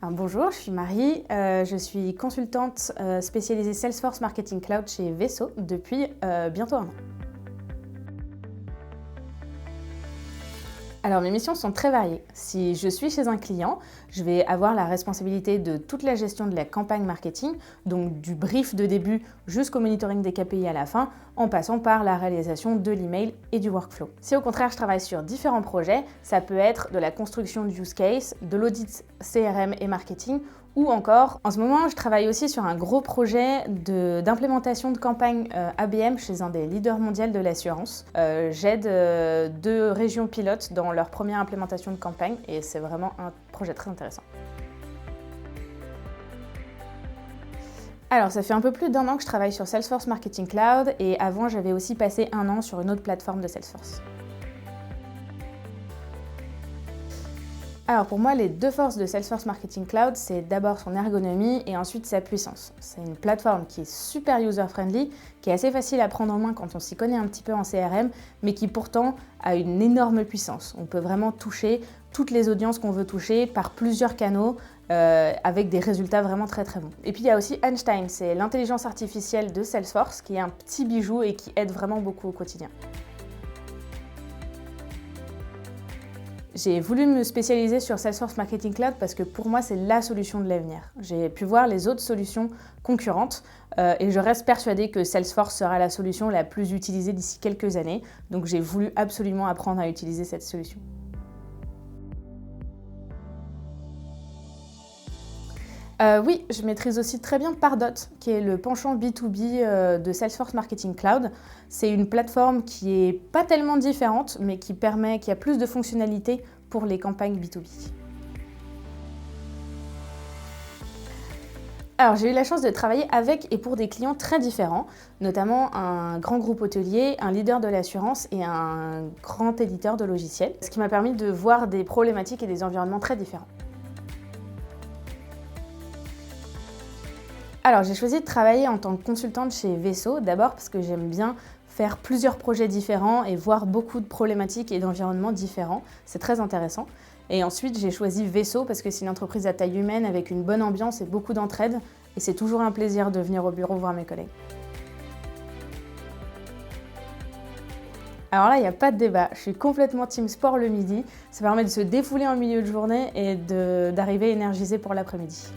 Bonjour, je suis Marie, je suis consultante spécialisée Salesforce Marketing Cloud chez Veso depuis bientôt 1 an. Alors mes missions sont très variées. Si je suis chez un client, je vais avoir la responsabilité de toute la gestion de la campagne marketing, donc du brief de début jusqu'au monitoring des KPI à la fin, en passant par la réalisation de l'email et du workflow. Si au contraire je travaille sur différents projets, ça peut être de la construction de use case, de l'audit CRM et marketing, ou encore, en ce moment, je travaille aussi sur un gros projet d'implémentation de campagne ABM chez un des leaders mondiaux de l'assurance. J'aide 2 régions pilotes dans leur première implémentation de campagne et c'est vraiment un projet très intéressant. Alors, ça fait un peu plus d'1 an que je travaille sur Salesforce Marketing Cloud et avant, j'avais aussi passé 1 an sur une autre plateforme de Salesforce. Alors pour moi, les 2 forces de Salesforce Marketing Cloud, c'est d'abord son ergonomie et ensuite sa puissance. C'est une plateforme qui est super user-friendly, qui est assez facile à prendre en main quand on s'y connaît un petit peu en CRM, mais qui pourtant a une énorme puissance. On peut vraiment toucher toutes les audiences qu'on veut toucher par plusieurs canaux avec des résultats vraiment très bons. Et puis il y a aussi Einstein, c'est l'intelligence artificielle de Salesforce qui est un petit bijou et qui aide vraiment beaucoup au quotidien. J'ai voulu me spécialiser sur Salesforce Marketing Cloud parce que pour moi, c'est la solution de l'avenir. J'ai pu voir les autres solutions concurrentes et je reste persuadée que Salesforce sera la solution la plus utilisée d'ici quelques années. Donc j'ai voulu absolument apprendre à utiliser cette solution. Oui, je maîtrise aussi très bien Pardot, qui est le penchant B2B de Salesforce Marketing Cloud. C'est une plateforme qui n'est pas tellement différente, mais qui a plus de fonctionnalités pour les campagnes B2B. Alors, j'ai eu la chance de travailler avec et pour des clients très différents, notamment un grand groupe hôtelier, un leader de l'assurance et un grand éditeur de logiciels, ce qui m'a permis de voir des problématiques et des environnements très différents. Alors, j'ai choisi de travailler en tant que consultante chez Veso, d'abord parce que j'aime bien faire plusieurs projets différents et voir beaucoup de problématiques et d'environnements différents. C'est très intéressant. Et ensuite, j'ai choisi Veso parce que c'est une entreprise à taille humaine avec une bonne ambiance et beaucoup d'entraide. Et c'est toujours un plaisir de venir au bureau voir mes collègues. Alors là, il n'y a pas de débat. Je suis complètement team sport le midi. Ça permet de se défouler en milieu de journée et d'arriver énergisé pour l'après-midi.